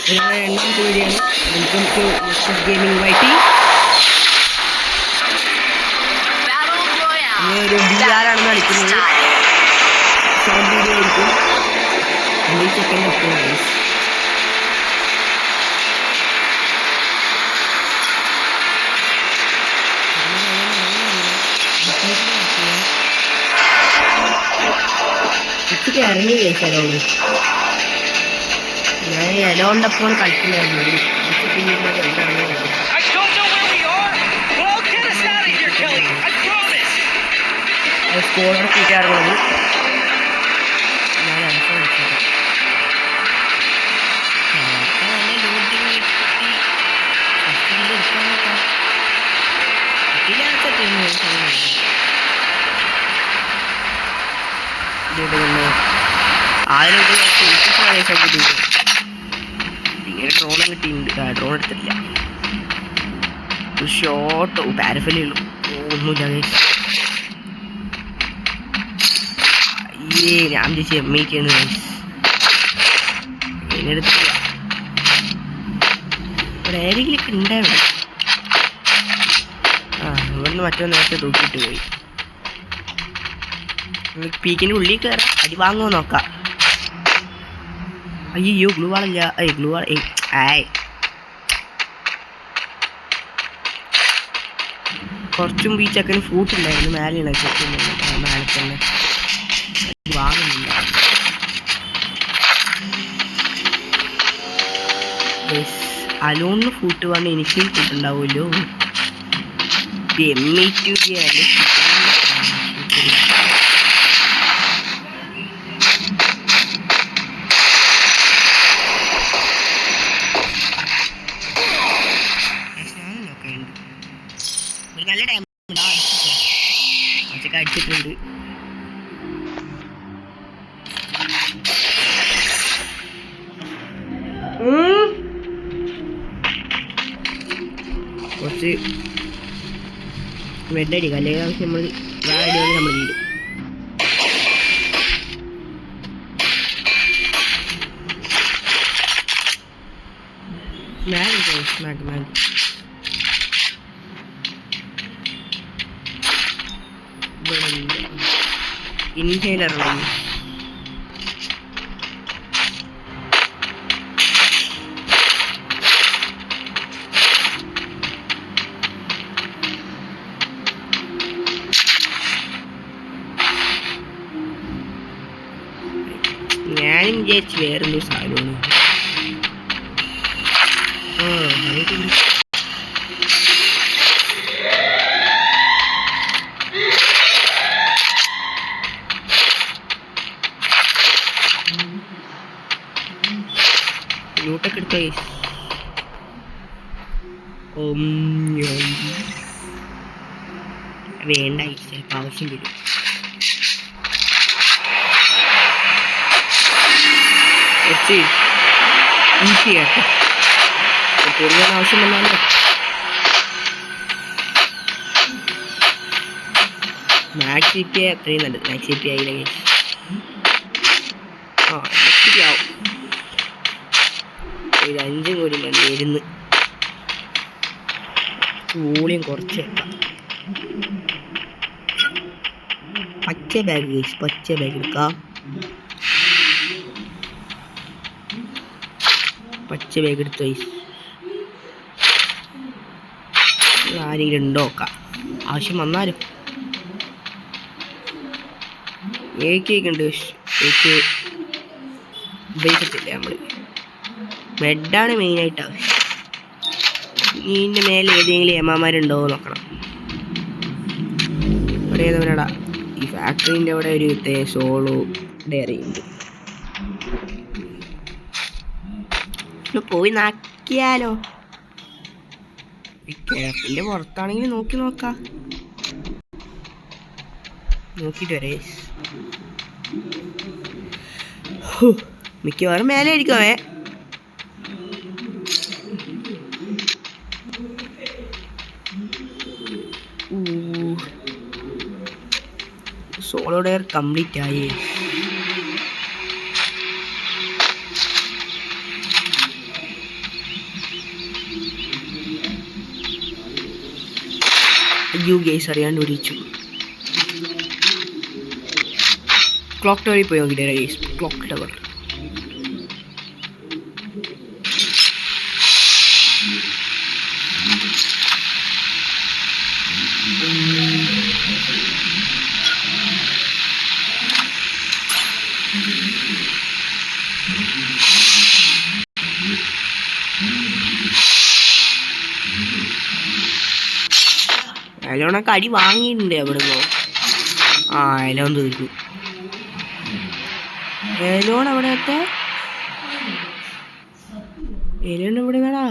രണ്ടാമത്തെ വീഡിയോ ആണ്. Welcome to nexus gaming YT. ഒരു VR ആണെന്ന് കളിക്കുന്നത്. ഷോർട്ട് വീഡിയോ ആയിരിക്കും. 20 സെക്കൻഡ് ഒക്കെ ഗൈസ്. ഉച്ചയ്ക്ക് ഇറങ്ങി കഴിച്ചാലോളൂ. ഞാൻ ഇലോണ്ടപ്പോൾ കളിക്കുന്നായിരുന്നു. സ്കോളോടെ കൂട്ടാറുള്ളത് ഞാൻ ഇങ്ങനെ ഡ്രോണും കിട്ടിയിട്ടുണ്ട്. ഡ്രോൺ എടുത്തിട്ടില്ല. ഷോട്ടോ പാരഫലേ ഉള്ളൂ. ഒന്നുമില്ല. ഞാൻ ചേച്ചി എമ്മയ്ക്കാണ് എടുത്തില്ല. ഇവിടെ ഏതെങ്കിലൊക്കെ ഉണ്ടായിരുന്നു. ഇവിടുന്ന് മറ്റോ നേരത്തെ തൂക്കിയിട്ട് പോയി. പീക്കിൻ്റെ ഉള്ളിൽ കയറാം. അടി വാങ്ങുമോ നോക്കാം. അയ്യോ ഗ്ലൂ വാളില്ല. ഗ്ലൂ വാൾ കുറച്ചും ഈ ചെക്കന് ഫ്രൂട്ടുണ്ടായിരുന്നു. മേലെയാണ് ചെക്കൻ മേലെ തന്നെ വാങ്ങുന്നില്ല. അലോണിന് ഫുഡ് വന്ന് എനിക്കും ഫുഡുണ്ടാവുമല്ലോ. നല്ല ടൈം അടിച്ചിട്ടുണ്ട്. കുറച്ച് വെഡടിക്കാം. അല്ലെങ്കിൽ ആവശ്യം നമ്മൾ വേറെ അടിയാണ് നമ്മൾ ചെയ്യും. ഇൻഹേലർ ഞാനും വിചാരിച്ച് വേറെന്തോ സാധനമാണ്. ലൂട്ടൊക്കെ എടുത്തേ. വേണ്ട, ചിലപ്പോൾ ആവശ്യം വരും. ഈസിയാട്ടോ കൂടുതൽ ആവശ്യം വന്നാലോ. മാക്സ് സിറ്റി അത്രയും നല്ലത്. മാക്സ് സിറ്റി ആയില്ലെങ്കിൽ സിറ്റി ആവും. ഒരു 5 കൂടി വരുന്ന് വോളിയം കുറച്ച് പച്ച ബാഗ് എടുക്കാം. പച്ച ബാഗ് എടുത്ത് ആരെങ്കിലും ഉണ്ടോ നോക്കാം. ആവശ്യം വന്നാലും ഏക്കൊക്കെ ഉണ്ട്. ഏക്ക് ഉപയോഗിക്കത്തില്ല നമ്മൾ. ബെഡാണ് മെയിനായിട്ട് ആവശ്യം. ഇതിൻ്റെ മേലെ ഏതെങ്കിലും ഏമാന്മാരുണ്ടോ നോക്കണം. ഇവിടെ ഏതവനാടാ ഈ ഫാക്ടറീൻ്റെ അവിടെ ഒരു സോളോ ഡയറി ഉണ്ട്. പോയി നാക്കിയാലോ. ക്യാപ്പിൻ്റെ പുറത്താണെങ്കിൽ നോക്കാം. നോക്കിയിട്ട് വരേ. മിക്കവാറും മേലെ ആയിരിക്കുമേ. സോളോ ഡയർ കംപ്ലീറ്റ് ആയി. അയ്യോ ഗേസ് അറിയാണ്ട് ഓടിച്ചു. ക്ലോക്ക് ടവറിൽ പോയി നോക്കിയിട്ട് ഗേസ്. ക്ലോക്ക് ടവർ അലോണൊക്കെ അടി വാങ്ങിയിട്ടുണ്ട് എവിടുന്നോ. ആ എലോൺ തീർന്നു. എലോൺ എവിടെയൊക്കെ എലോൺ എവിടെയാടാ?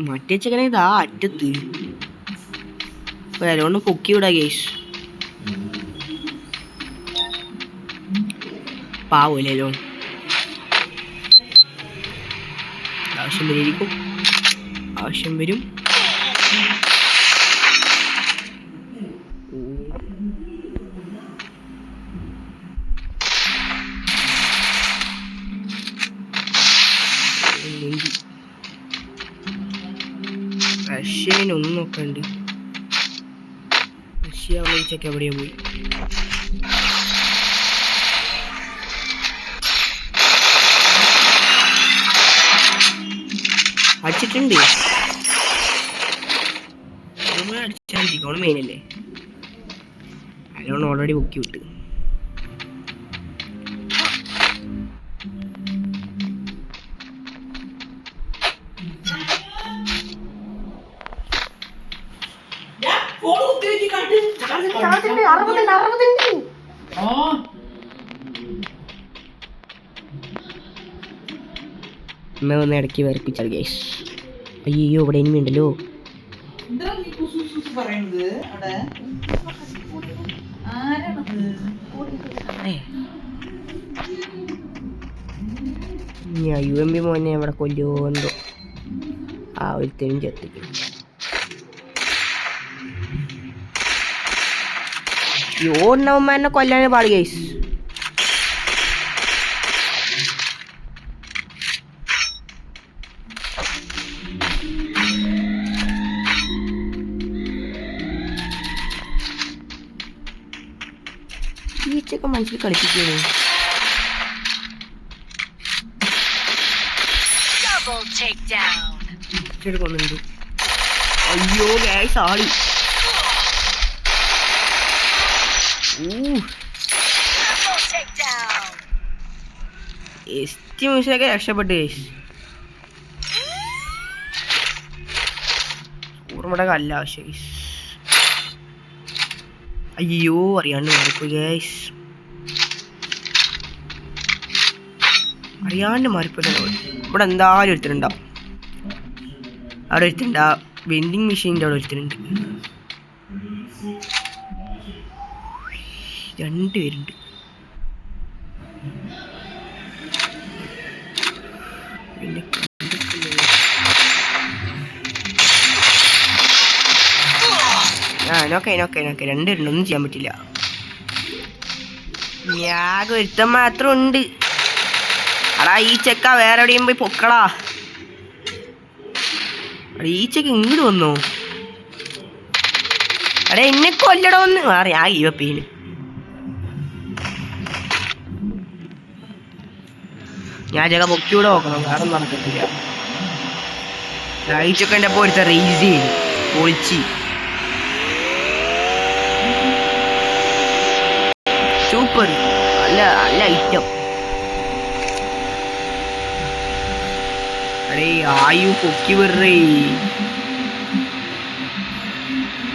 മറ്റേ ചെക്കനെ ഇതാ അറ്റത്ത്. എലോണ് പൊക്കി വിടാ ഗേസ്. പാവല്ലേ എലോൺ. ആവശ്യം വരിയിരിക്കും. ആവശ്യം വരും. റഷ്യനൊന്നൊക്കെ ഉണ്ട്. റഷ്യ വിളിച്ചൊക്കെ എവിടെയാ പോയി? അടിച്ചിട്ടുണ്ട്. അടിച്ചാൽ മെയിനല്ലേ. അലോൺ ഓൾറെഡി ബുക്കി വിട്ട്. ഒന്ന് ഇടയ്ക്ക് വരപ്പിച്ചാൽ ഗേസ്. അയ്യോ ഇവിടെ ഇനിമി ഉണ്ടല്ലോ. ഞാൻ UMP മോനെ അവിടെ കൊല്ലുമോ ആ ഒരുത്തനും ചെത്തിക്കും. ഈ ഓടിനവന്മാരെ കൊല്ലാനേ പാട് ഗൈസ്. ഈച്ചൊക്കെ മനസ്സിൽ കളിപ്പിക്കുന്നു. കൊന്നുണ്ട്. അയ്യോ ഗൈസ് ആളി. എസ്റ്റിമേഷനൊക്കെ രക്ഷപ്പെട്ടു ഗൈസ്. ഓർമ്മയുടെ കല്ല ആവശ്യം ഗൈസ്. അയ്യോ അറിയാണ്ട് മാറിപ്പോയി ഗൈസ്. അറിയാണ്ട് മാറിപ്പോയി. ഇവിടെ എന്തായാലും ഒരുത്തരുണ്ടാവും. അവിടെ ഒരുത്തരുണ്ട്. ആ വെൻഡിങ് മെഷീൻ്റെ അവിടെ ഒരുത്തരുണ്ട്. 2 പേരുണ്ട്. പിന്നെ നോക്കേ 2 പേരുണ്ട്. ഒന്നും ചെയ്യാൻ പറ്റില്ല. ഞാൻ ഒരുത്തൻ മാത്രം ഉണ്ട്. അടാ ഈ ചെക്ക വേറെ എവിടെയും പോയി പൊക്കടാ. അടാ ഈ ചെക്ക ഇങ്ങോട്ട് വന്നോ? അടാ എന്നെ കൊല്ലട ഒന്ന് മാറി. ആ ഈവപ്പീന് ഞാൻ ചെക്ക പൊക്കിയൂടെ നോക്കണം. വേറെ നടക്കത്തില്ല. ഈ ചെക്കൻ്റെ അപ്പോൾ ഒരുത്ത റേസ് ചെയ്ത് പൊളിച്ച് സൂപ്പർ. നല്ല നല്ല ഐറ്റം. അടേ ആയു പൊക്കി വെറേ.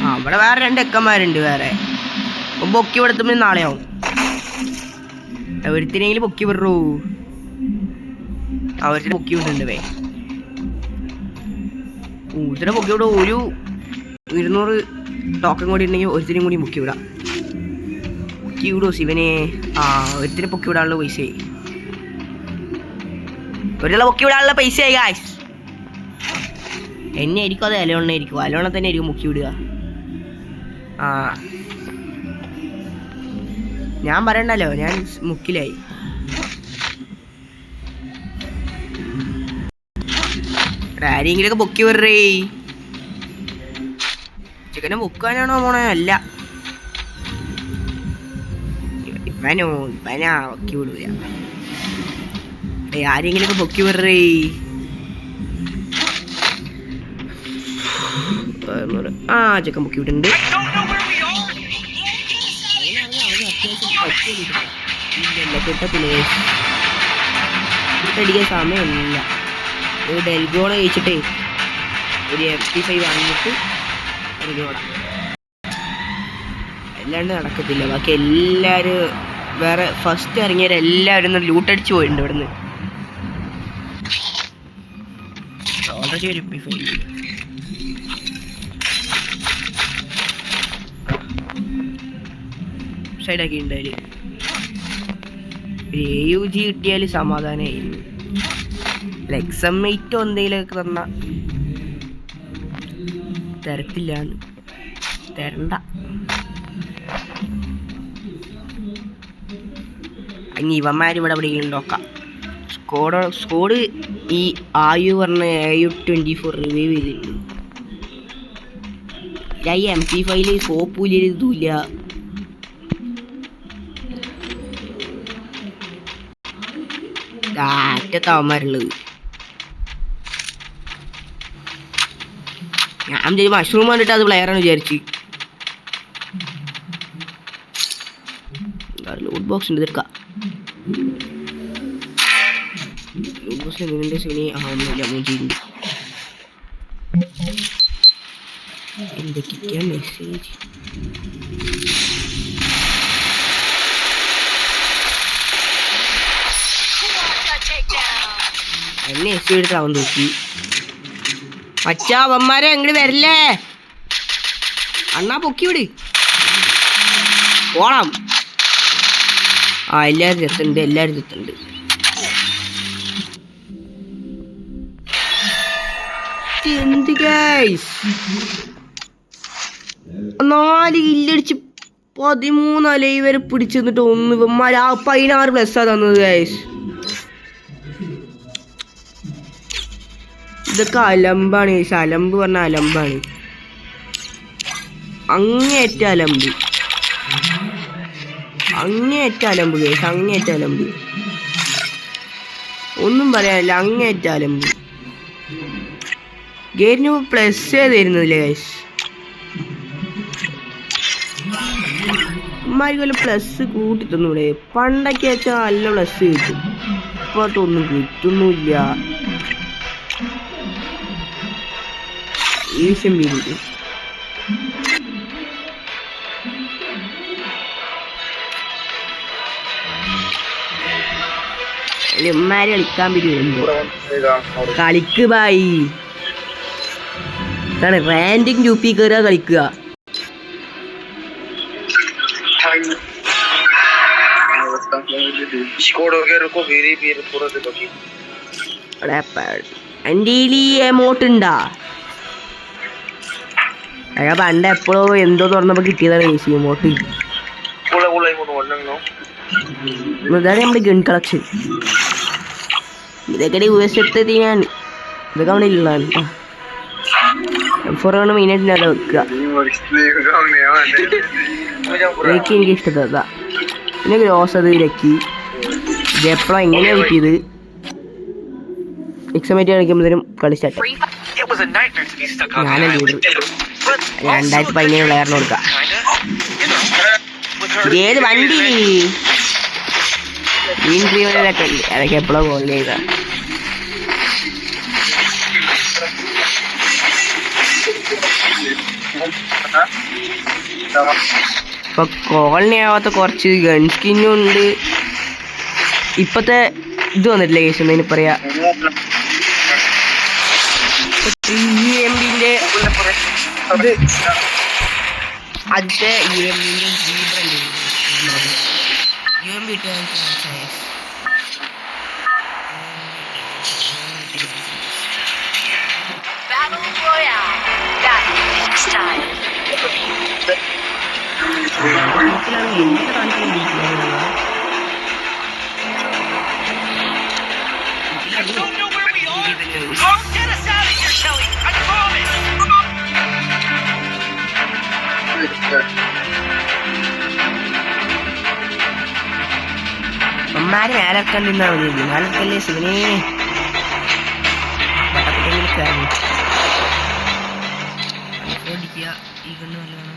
ആ ഇവിടെ വേറെ 2 എക്കന്മാരുണ്ട്. വേറെ പൊക്കി കൊടുത്തുമ്പോ നാളെയാവും. ഒരുത്തിനെങ്കിലും പൊക്കി വിടറൂ. അവർക്ക് പൊക്കി വിട്ടുണ്ട്. ഒരുത്തിനെ പൊക്കി വിടും. ഒരു 200 ടോക്കൺ കൂടി ഉണ്ടെങ്കിൽ ഒരുത്തിനും കൂടി പൊക്കി വിടാം. പൊക്കി വിടുമോ ശിവനെ? ആ ഒരുത്തിനെ പൊക്കി വിടാനുള്ള പൈസയായി. ഒരാളെ പൊക്കി വിടാനുള്ള പൈസയായി ഗായ്സ്. എന്നെ ആയിരിക്കും അത് അലോണ ആയിരിക്കും. അലോണ തന്നെ ആയിരിക്കും പൊക്കി വിടുക. ആ ഞാൻ പറയണ്ടല്ലോ, ഞാൻ മുക്കിലായി. ആരെങ്കിലൊക്കെ പൊക്കി വിടറേ. ചിക്കനെ മുക്കാനാണോ പോണേ? അല്ല, ഇവനാ പൊക്കി വിടൂല. ആരെങ്കിലും പൊക്കി വിടറേ. ആ ചിക്കൻ പൊക്കി വിട്ടുണ്ട്. കിട്ടത്തില്ല, സമയമില്ല. ഒരു ഡെൽഗോണ കഴിച്ചിട്ടേ ഒരു MP5 വാങ്ങിയിട്ട് ഇറങ്ങിയോടാം. അല്ലാണ്ട് നടക്കത്തില്ല. ബാക്കി എല്ലാവരും വേറെ ഫസ്റ്റ് ഇറങ്ങിയവരെല്ലാവരും ലൂട്ടടിച്ച് പോയിട്ടുണ്ട് ഇവിടുന്ന്. ഓൾറെഡി ഒരു MP5 സൈഡാക്കിയിട്ടുണ്ട്. ഒരു AUG കിട്ടിയാൽ സമാധാനമായിരുന്നു. എക്സമ്മേറ്റോ എന്തെങ്കിലുമൊക്കെ തന്ന തരത്തില്ലാന്ന്. തരണ്ട. ഇനി ഇവന്മാരിവിടെ എവിടെയെങ്കിലും നോക്കാം. സ്കോഡ് ഈ ആയു പറഞ്ഞ AU-24 റിവൈവ് ചെയ്തിട്ടുണ്ട്. ഈ MP5 സോപ്പൂല ഇതുമില്ല. അവന്മാരുള്ളത് ഞാൻ മഷ്റൂം കണ്ടിട്ട് അത് പ്ലെയറാണ് വിചാരിച്ച്. ലൂട്ട് ബോക്സ് ഉണ്ട്, തീർക്കാം. ലൂട്ട് ബോക്സിൽ നിന്റെ ശനി ആവുന്നില്ല. മൂജിണ്ട് എന്തൊക്കെയാ മെസ്സേജ്? എന്നെ എസ് എടുത്ത് അവൻ തൂക്കി. മച്ചാവന്മാരെ അങ്ങോട്ട് വരില്ലേ? അണ്ണാ പൊക്കി വിട്. പോണം. ആ എല്ലാവരും ചെത്തുണ്ട്, എല്ലാവരും ചെത്തുണ്ട്. എന്ത് ഗൈസ്, 4 കില്ലടിച്ച് 13 ലൈവ് വരെ പിടിച്ചു നിന്നിട്ട് ഒന്ന് ഇവന്മാർ ആ 16+ തന്നത് ഗൈസ്. ഇതൊക്കെ അലമ്പാണ് ഗൈസ്. അലമ്പ് പറഞ്ഞ അലമ്പാണ്. അങ്ങേറ്റ അലമ്പ്, അങ്ങേറ്റ അലമ്പ് ഗൈസ്, അങ്ങേറ്റ അലമ്പ്. ഒന്നും പറയാനില്ല, അങ്ങേറ്റ അലമ്പ്. ഗെയിമിന് പ്ലസ് തരുന്നില്ല ഗൈസ്. ഇമാർക്ക് വല്ല പ്ലസ് കൂട്ടി തന്നൂടെ? പണ്ടൊക്കെ വെച്ചാൽ നല്ല പ്ലസ് കിട്ടും. ഇപ്പോഴത്തൊന്നും കിട്ടുന്നില്ല. ഈശം വീട് ഇമ്മാര് കളിക്കാൻ പറ്റുമോ? കളിക്ക് ബായി. ഇതാണ് റാൻഡിങ് ഗ്രൂപ്പിൽ കയറുക, കളിക്കുക. എൻ്റെ എമൗണ്ട് ഉണ്ടാ? അയാൾ പണ്ട് എപ്പോഴോ എന്തോ തുറന്നപ്പോ കിട്ടിയതാണ് ഈ എമൗണ്ട്. ഇതാണ് നമ്മുടെ ഗൺ കളക്ഷൻ. ഇതൊക്കെ US ഞാൻ ഇതൊക്കെ അവിടെ ഉള്ളതാണ്. M4 മെയിനായിട്ട് ഞാൻ വെക്കുക. ഇതൊക്കെ എനിക്ക് ഇഷ്ടപ്പെട്ടതാ. പിന്നെ ഗ്രോസ് അത് ഇരക്കി. ഇത് എപ്പോഴാണ് എങ്ങനെയാ കിട്ടിയത്? എക്സമേറ്റ് കളിക്കുമ്പോഴത്തേനും കളിച്ചാട്ടെ. ഞാനല്ലേ 2017 പ്ലെയറിന് കൊടുക്കാം. ഏത് വണ്ടി ഗ്രീൻ ഡ്രീമിലൊക്കെ ഉണ്ട്. അതൊക്കെ എപ്പോഴും കോൾ ചെയ്ത ഇപ്പൊ കോളനി ആവാത്ത കുറച്ച് ഗൺ സ്കിന്നും ഉണ്ട്. ഇപ്പത്തെ ഇത് വന്നിട്ടില്ല കേസ്, എന്നതിന് പറയാ EMBന്റെ അത് ആദ്യത്തെ EMBന്റെ UMB ഇട്ടാൻ അവന്മാര് മേലക്കാൻ നിന്നാ മതി. മേലക്കല്ലേ ശിവനെ ഈ കണ്ണ് നല്ലതാണ്.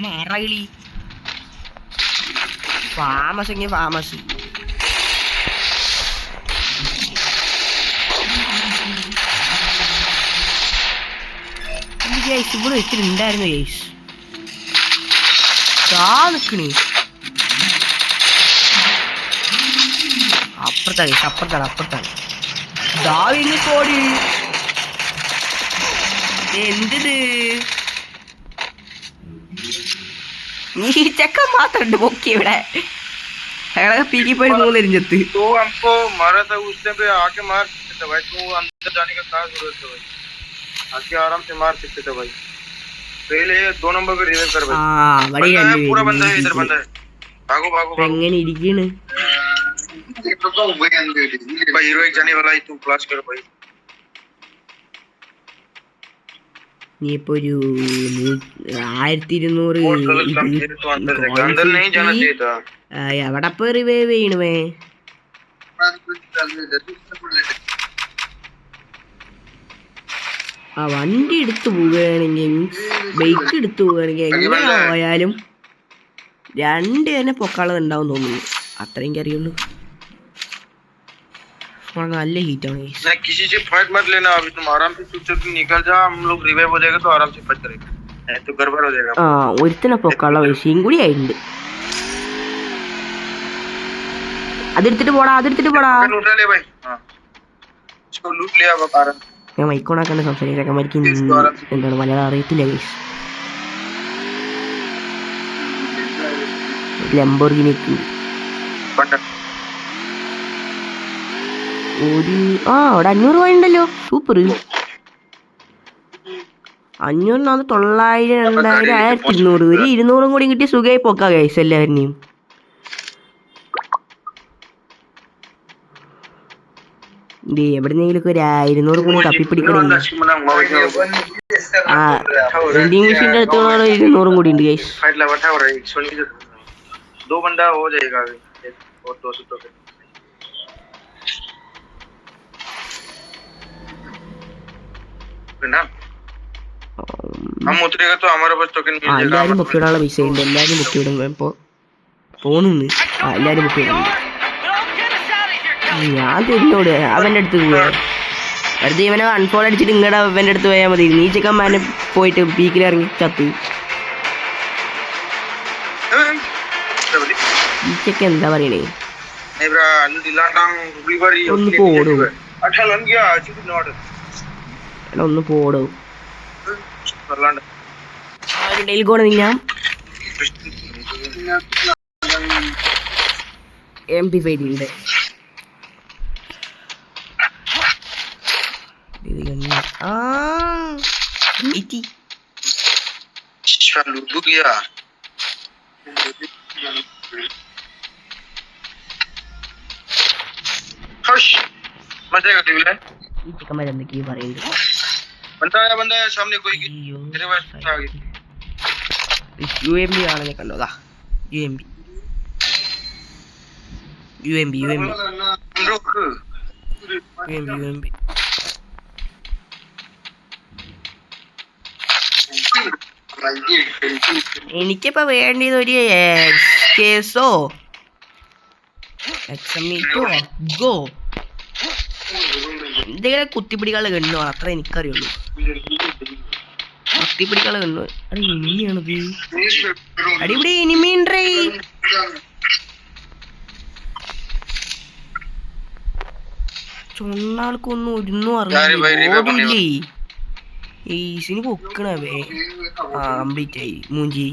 മാറാളി ഫാമസ് എങ്കിൽ ഫാമസ്. ഇവിടെ ഇത്തിരി ഉണ്ടായിരുന്നു ഗൈസ്. നിക്കണേ അപ്പുറത്താണ് ഗൈസ്, അപ്പുറത്താണ്. കോടി എന്തിത് നീ ചെക്കൻ മാത്രണ്ട് പൊക്കി ഇവിടെ. അയാളെ പീക്കി പോയി 3 എരിഞ്ഞെത്ത്. आराम से मार सकते थे भाई. पहले 2 नंबर पे रिवाइव कर भाई. पूरा बंदा है इधर, बंदा है. भागो എങ്ങനെ ഇരിക്കണ് भाई. हीरो एक जाने वाला है, तू फ्लैश कर भाई. നീ ഇപ്പൊ ഒരു 1200 अंदर नहीं जाना चाहिए था. എവിടെ പോയി റിവൈവ് ചെയ്യണമേ? ആ വണ്ടി എടുത്തു പോവുകയാണെങ്കിൽ, ബൈക്ക് എടുത്തു പോവുകയാണെങ്കിൽ എങ്ങനെ പോയാലും 2 തന്നെ പൊക്കാളത് ഉണ്ടാവും തോന്നുന്നു. അത്രയും അറിയുള്ളൂ. നല്ല ഹീറ്റാണ്. किसी से फाइट मत लेना अभी, तुम आराम से चुपचाप निकल जा. हम लोग रिवाइव हो जाएगा तो आराम से फाइट करेंगे, नहीं तो गड़बड़ हो जाएगा. ഒരുത്തനെ പൊക്കാള പൈസയും കൂടി ആയിട്ടുണ്ട്. അതെടുത്തിട്ട് പോടാ. लूट ले भाई. हां इसको लूट लिया अब आराम. ഞാൻ മൈക്കോണാക്കാണ്ട് സംസാരിക്കാൻ മരിക്കും. എന്താണ് മലയാളം അറിയത്തില്ല ഗൈസ്. ലംബോർഗിനി അവിടെ 500 രൂപ ഉണ്ടല്ലോ. സൂപ്പർ. 500 900 2000 1200 ഒരു 200 കൂടി കിട്ടി സുഖമായി പോക്കാ ഗൈസ് എല്ലാവരുടെയും. എവിടെന്നെങ്കിലും ഒരു 200 കൂടി തപ്പിപ്പിടിക്കണം. വെൻഡിങ് മെഷീൻ്റെ അടുത്ത് 200 കൂടി ഉണ്ട് ഗൈസ്. 2 बंदा हो जाएगा और 200 तो ना हम उतरेगा तो हमारे पास टोकन मिल जाएगा. എല്ലാരും ബുക്ക് ഇടാനുള്ള പൈസ ഉണ്ട്. എല്ലാരും ബുക്ക് ഇടും. ഇപ്പോൾ പോകുന്നു. എല്ലാരും ബുക്ക് ഇടുന്നുണ്ട്. ഞാൻ തിരിഞ്ഞോട് അവൻ്റെ അടുത്ത് പോവുക. വെറുതെ ഇവനെ അൺഫോൾ അടിച്ചിട്ട് ഇങ്ങടെ അവൻ്റെ അടുത്ത് പോയാൽ മതി. നീ ചെക്കന്മാരെ പോയിട്ട് പീക്കിൽ ഇറങ്ങി ചത്ത്. ഈ ചെക്ക എന്താ പറയണേ? ഒന്ന് പോടോ. ഒന്ന് പോടോ. ഡെയിൽ കൂടെ ഞാൻ MP5 ഉണ്ട്. എന്തൊക്കെയാ പറയുന്നത്? UMB ആണെന്നെ കണ്ടോതാ. UMB എനിക്കിപ്പോ വേണ്ടിയത് ഒരു കേസോ ഗോ എന്തെങ്കിലും കുത്തിപ്പിടികളെ കണ്ണു. അത്ര എനിക്കറിയുള്ളൂ. കുത്തിപ്പിടികളെ കണ്ണു. അടി ഇനിമിയാണത്. അടിപിടി ഇനിമീൻറേ. ചൊണ്ണാൾക്കൊന്നും ഒന്നും അറിയില്ലേ. ഈസിന് പൊക്കണവേ. കംപ്ലീറ്റ് ആയി മൂഞ്ചി.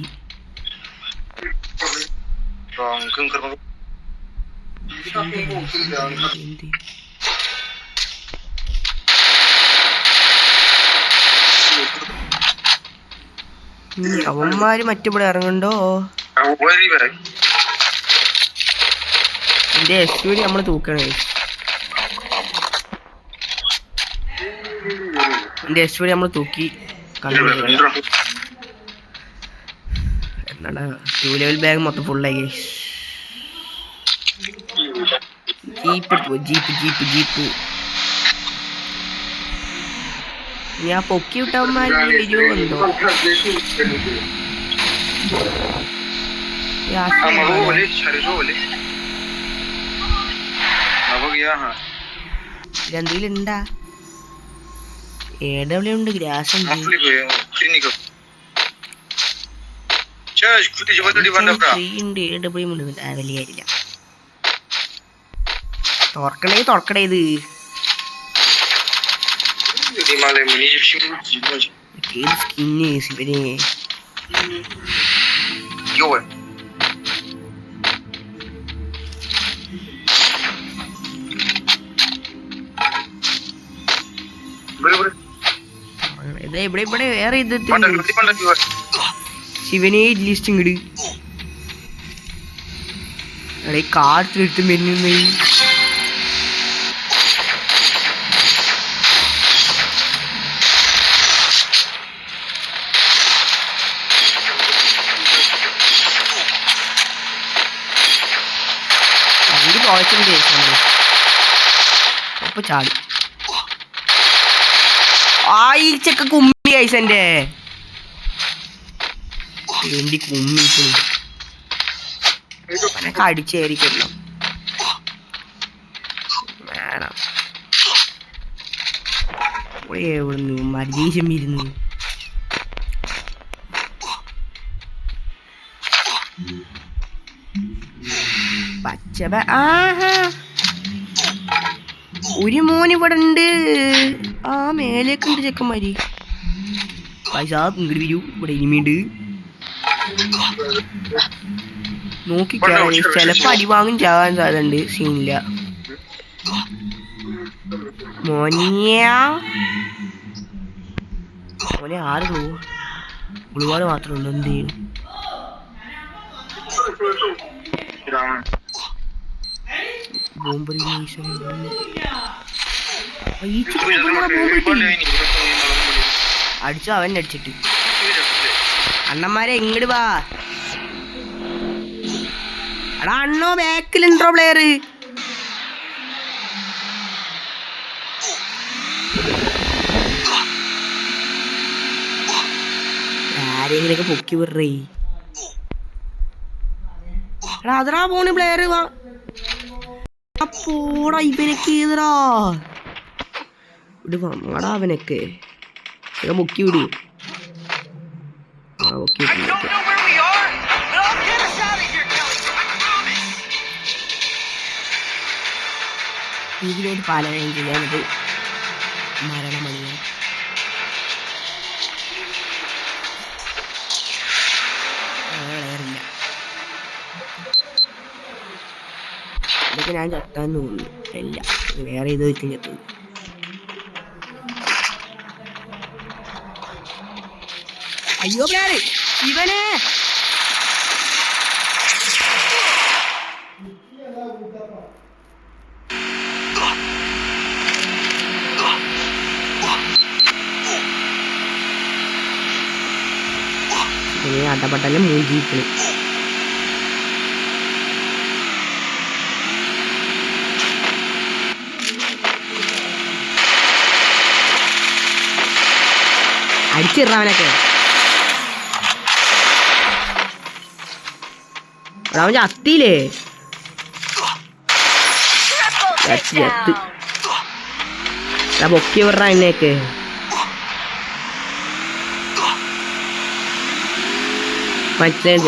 അവന്മാര് മറ്റിവിടെ ഇറങ്ങണ്ടോ? എന്റെ SUV നമ്മള് തൂക്കണേ. എന്റെ SUV നമ്മള് തൂക്കി കണ്ടു. 2 ലെവൽ ബാഗ് മൊത്തം ഫുള്ളായി. ജീപ്പ് ഞാൻ പൊക്കി വിട്ടവന്മാര് വരുമോ എന്തെങ്കിലും ഉണ്ടാ? ഉണ്ട് ഗ്രാസ് വലിയ കാര്യമില്ല. തുറക്കണേ ഇത് സ്കിന്ന് ശിവനെ. ഇവിടെ വേറെ ഇത് ശിവനെ ലിസ്റ്റ് ഇങ്ങട് കാർത്തിലെടുത്ത് വരുന്ന അപ്പൊ ചാടി ആയിച്ചക്ക കുമ്മി ഐസന്റെ കുമ്മി അടിച്ചേരിക്കല്ലോ വേണം. എവിടുന്നു മരീശം ഇരുന്നു പച്ചബ. ഒരു മോൻ ഇവിടെ ഉണ്ട്. ആ മേലേക്ക് ഉണ്ട് ചെക്കന്മാര്. പൈസ ഇങ്ങോട്ട് വരൂ, ഇവിടെ ഇനിമയുണ്ട്. നോക്കിക്കാ ചിലപ്പോ അടി വാങ്ങും ചാകാൻ സാധ്യതയുണ്ട്. സീനില്ല മോനെ 6 ഗുളുവാട് മാത്രമേ ഉള്ളൂ. എന്ത് ചെയ്യും? അടിച്ചു അവൻ അടിച്ചിട്ട്. അണ്ണന്മാരെ ഇങ്ങോട്ട് വാ. എടാ അണ്ണോ ബാക്കിലുണ്ടോ പ്ലെയർ? ആരെങ്കിലൊക്കെ പൊക്കി വിടറേ. എടാ അതറാ പോണ് പ്ലെയർ. വാ പോടാ ഇവനൊക്കെ ഏതറാ ഇവിടെ വന്നടാ. അവനൊക്കെ മുക്കി വിടൂ. ഇതിലോട്ട് പാലനം ചെയ്യാനത് മരണമണിയാണ്. വേറില്ല. ഇതൊക്കെ ഞാൻ ചത്താന്ന് തോന്നുന്നു. ഇല്ല, വേറെ ഇത് വെച്ചും ചത്തത്. അയ്യോ പ്ലെയർ ഇവനെ അട്ടപ്പെട്ടല്ല മൂഞ്ചിട്ട്. അടിച്ചിടവനൊക്കെ അവൻ ചത്തിയില്ലേ? പൊക്കി വിടറ എന്നെയൊക്കെ. മനസ്സിലായി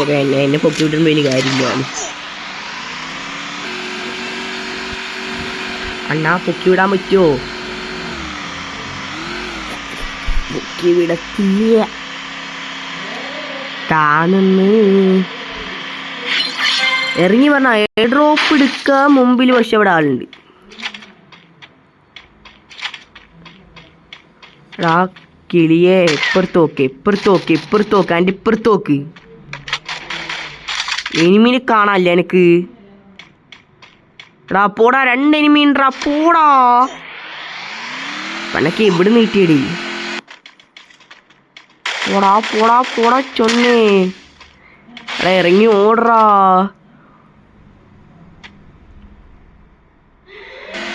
എന്നെ പൊക്കി വിട്ടുമ്പോ വലിയ കാര്യമില്ല. അണ്ണാ പൊക്കി വിടാൻ പറ്റുമോ? പൊക്കി വിടത്തില്ല. താനൊന്ന് ഇറങ്ങി പറഞ്ഞ എയർ ഡ്രോപ്പ് എടുക്കാൻ മുമ്പിൽ. പക്ഷെ ഇവിടെ ആളുണ്ട്. ആ കിളിയെ ഇപ്പുറത്തോക്ക് അതിൻ്റെ ഇപ്പുറത്തോക്ക്. എനിമീനെ കാണാല്ലേ എനിക്ക്? എടാ പോടാ, 2 എനിമീൻറാ പോടാ. പനക്ക് എവിടെ നീട്ടിയടി? പോടാ ചൊന്നേ. ഇറങ്ങി ഓടറാ.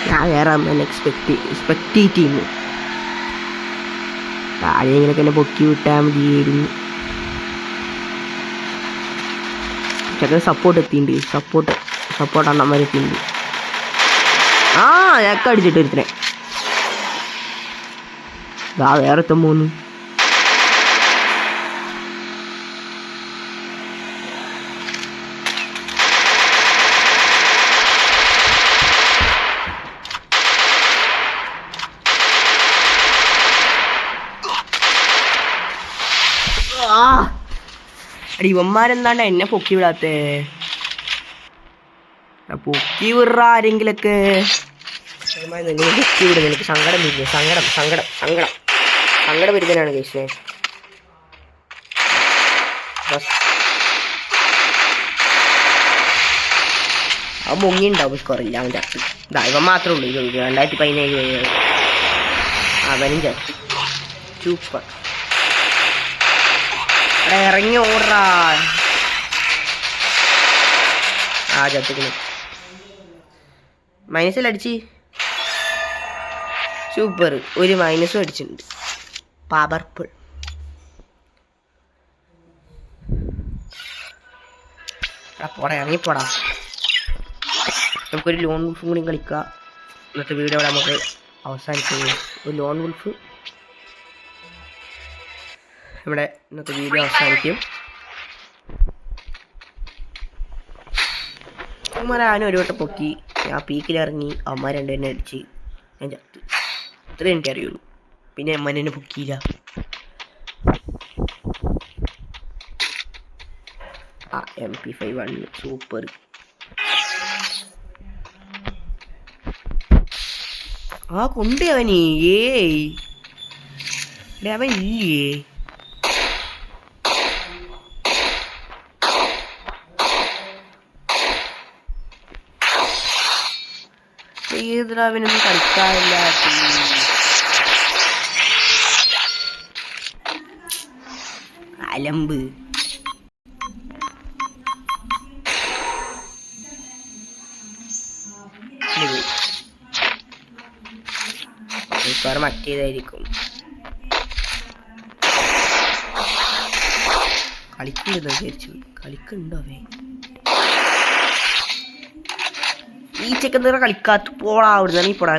ഞാൻ വേറെ എക്സ്പെക്ട് ചെയ്യുന്നു. താഴെങ്കിലൊക്കെ എന്നെ പൊക്കി വിട്ടാൽ മതിയായിരുന്നു. ചെറിയ സപ്പോർട്ട് എത്തിയിട്ടുണ്ട്. സപ്പോർട്ട് അണ്ണന്മാർ എത്തിയിട്ടുണ്ട്. ആ ഞക്കെ അടിച്ചിട്ട് ഒരുത്തനെ. വേറെ എത്തും പോന്നു. ഇവന്മാരെന്താണ്ട് എന്നെ പൊക്കി വിടാത്തേ? പൊക്കി വിട ആരെങ്കിലൊക്കെ. പൊക്കി വിടുന്നു. എനിക്ക് സങ്കടം വരില്ല. സങ്കടം വരുന്നതിനാണ് കേസിനെ. അവൻ മുങ്ങിണ്ടാവും. സ്കോറില്ല. അവൻ ചത്ത്. ഇവൻ മാത്രമേ ഉള്ളൂ. 2017 അവനും ചത്ത്. സൂപ്പർ. ഇറങ്ങി ഓടാ. ചത്തുക്കുന്നു. മൈനസിലടിച്ച്. സൂപ്പർ. ഒരു മൈനസും അടിച്ചിട്ടുണ്ട്. പവർഫുൾ. പോടാ, ഇറങ്ങിപ്പോടാ. നമുക്കൊരു ലോൺ വുൾഫും കൂടി കളിക്കാം. ഇന്നത്തെ വീഡിയോ നമുക്ക് അവസാനിക്കുന്നു. ഒരു ലോൺ വുൾഫ് ഇവിടെ ഇന്നത്തെ വീഡിയോ അവസാനിക്കും. അവന്മാരാനും ഒരു വട്ടം പൊക്കി. ഞാൻ പീക്കിലിറങ്ങി. അവന്മാർ രണ്ടുപേരെ അടിച്ച് ഞാൻ ചത്ത്. ഇത്രേ എനിക്കറിയുള്ളൂ. പിന്നെ അമ്മനെ പൊക്കിയില്ല. MP5 super. കൊണ്ട് അവന്. അവൻ ഇല്ലേ? ഏതിനൊന്നും കളിക്കാനില്ല. അലമ്പ്. മറ്റേതായിരിക്കും. കളിക്കുന്നുണ്ടോ വിചാരിച്ചു. കളിക്കുന്നുണ്ടോ അവേ? ഈ ചെക്കൻ നേരെ കളിക്കാത്ത. പോടാ അവിടുന്ന്. ഇറങ്ങിപ്പോടാ.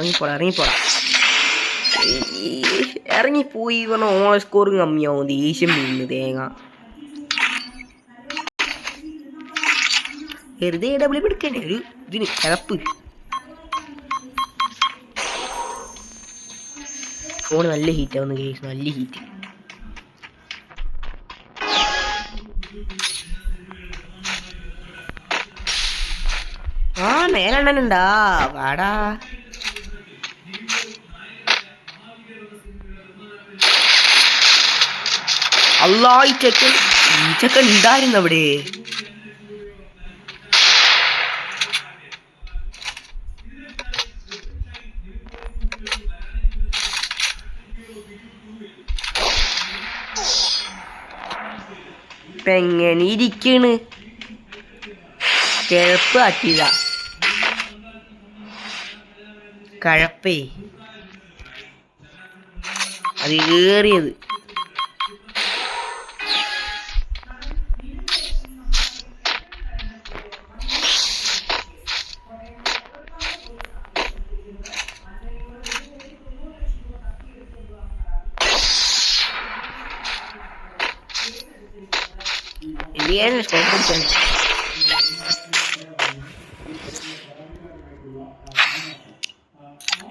ഇറങ്ങിപ്പോയി പറഞ്ഞ ഓൺ സ്കോറും കമ്മിയാവും. ദേഷ്യം വീഴുന്നു തേങ്ങ. വെറുതെ ഡബിൾ എടുക്കണ്ടേ ഒരു ഇതിന് കിടപ്പ്. ഫോൺ നല്ല ഹീറ്റ് ആവുന്നു കേസ്. നല്ല ഹീറ്റ്. നേരണ്ണനുണ്ടാ വാടാ. അല്ലാ, ഈ ചെക്കൻ ഉണ്ടായിരുന്നു അവിടെ. ഇപ്പൊ എങ്ങനെ ഇരിക്കണ്? കിഴപ്പ് ആറ്റിയതാ. കഴപ്പേ അത് ഏറിയത്.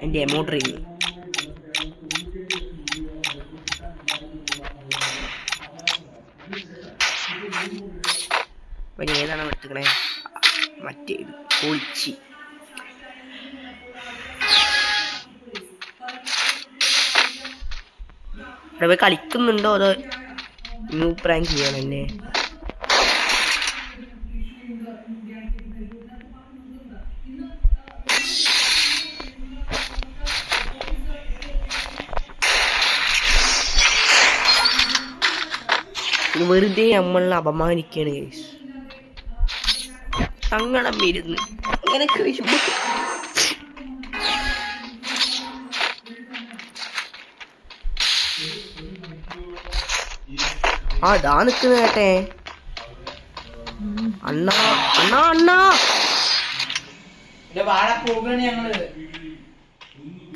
എന്റെ എമൗണ്ട് റിവ്യൂ. പിന്നെ ഏതാണ് എടുത്തുക്കണേ? മറ്റേ പൊളിച്ചി. ഇവിടെ കളിക്കുന്നുണ്ടോ അതോ ന്യൂ പ്രാങ്ക് ചെയ്യണം എന്നെ? വെറുതെ നമ്മളെ അപമാനിക്കാണ് ഗൈസ്. സങ്കടം വരുന്നു. അങ്ങനൊക്കെ വരുമ്പോ ദാ നിക്കുന്ന കേട്ടെ. അണ്ണാ അണ്ണാ അണ്ണാ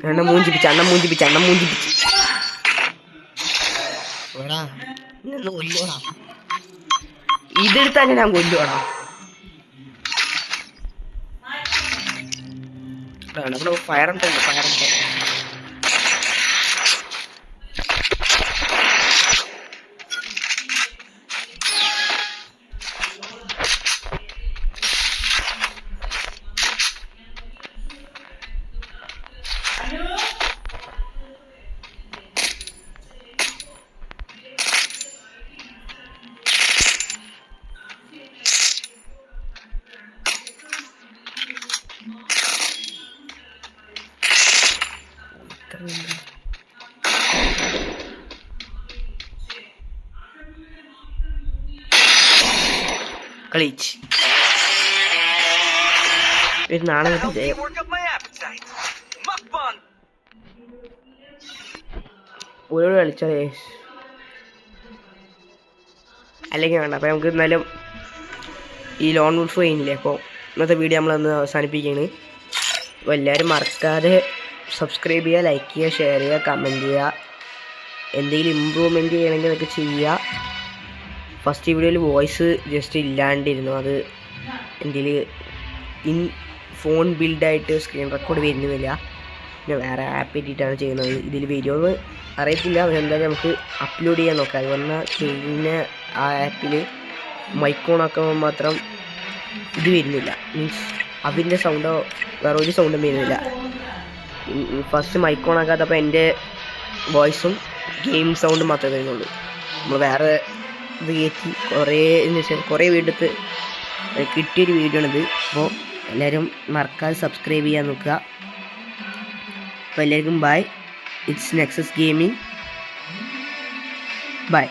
അണ്ണ മൂഞ്ചിപ്പിച്ച് കൊല്ലുവാടാ. ഇതെടുത്താൽ ഞാൻ കൊല്ലുവാടാ. ഫയർ ഉണ്ട്. കളിച്ച് ഒരു നാളെ ഓരോട് കളിച്ചാലേ അല്ലെങ്കിൽ വേണ്ട. അപ്പം നമുക്ക് എന്നാലും ഈ ലോൺ വുൾഫ് കഴിഞ്ഞില്ലേ, അപ്പോൾ ഇന്നത്തെ വീഡിയോ നമ്മളൊന്ന് അവസാനിപ്പിക്കുകയാണ്. അപ്പോൾ എല്ലാവരും മറക്കാതെ സബ്സ്ക്രൈബ് ചെയ്യുക, ലൈക്ക് ചെയ്യുക, ഷെയർ ചെയ്യുക, കമൻറ്റ് ചെയ്യുക. എന്തെങ്കിലും ഇമ്പ്രൂവ്മെൻറ്റ് ചെയ്യണമെങ്കിൽ അതൊക്കെ ചെയ്യുക. ഫസ്റ്റ് വീഡിയോയിൽ വോയിസ് ജസ്റ്റ് ഇല്ലാണ്ടിരുന്നു. അത് എൻ്റെ ഫോൺ ബിൽഡായിട്ട് സ്ക്രീൻ റെക്കോർഡ് വരുന്നില്ല. പിന്നെ വേറെ ആപ്പ് ഇട്ടിട്ടാണ് ചെയ്യുന്നത്. ഇതിൽ വീഡിയോ അറിയത്തില്ല. അതെന്തായാലും നമുക്ക് അപ്ലോഡ് ചെയ്യാൻ നോക്കാം. അത് പറഞ്ഞാൽ ചെയ്യുന്ന ആ ആപ്പിൽ മൈക്കോണാക്കുമ്പോൾ മാത്രം ഇത് വരുന്നില്ല. മീൻസ് അതിൻ്റെ സൗണ്ടോ വേറെ ഒരു സൗണ്ടും വരുന്നില്ല. ഫസ്റ്റ് മൈക്കോണാക്കാത്തപ്പോൾ എൻ്റെ വോയിസും ഗെയിം സൗണ്ടും മാത്രമേ വരുന്നുള്ളൂ. നമ്മൾ വേറെ ഇത് കയറ്റി കുറേ വീട്ടിൽ കിട്ടിയൊരു വീഡിയോ ആണിത്. അപ്പോൾ എല്ലാവരും മറക്കാതെ സബ്സ്ക്രൈബ് ചെയ്യാൻ നോക്കുക. അപ്പോൾ എല്ലാവർക്കും bye. It's Nexus gaming. By.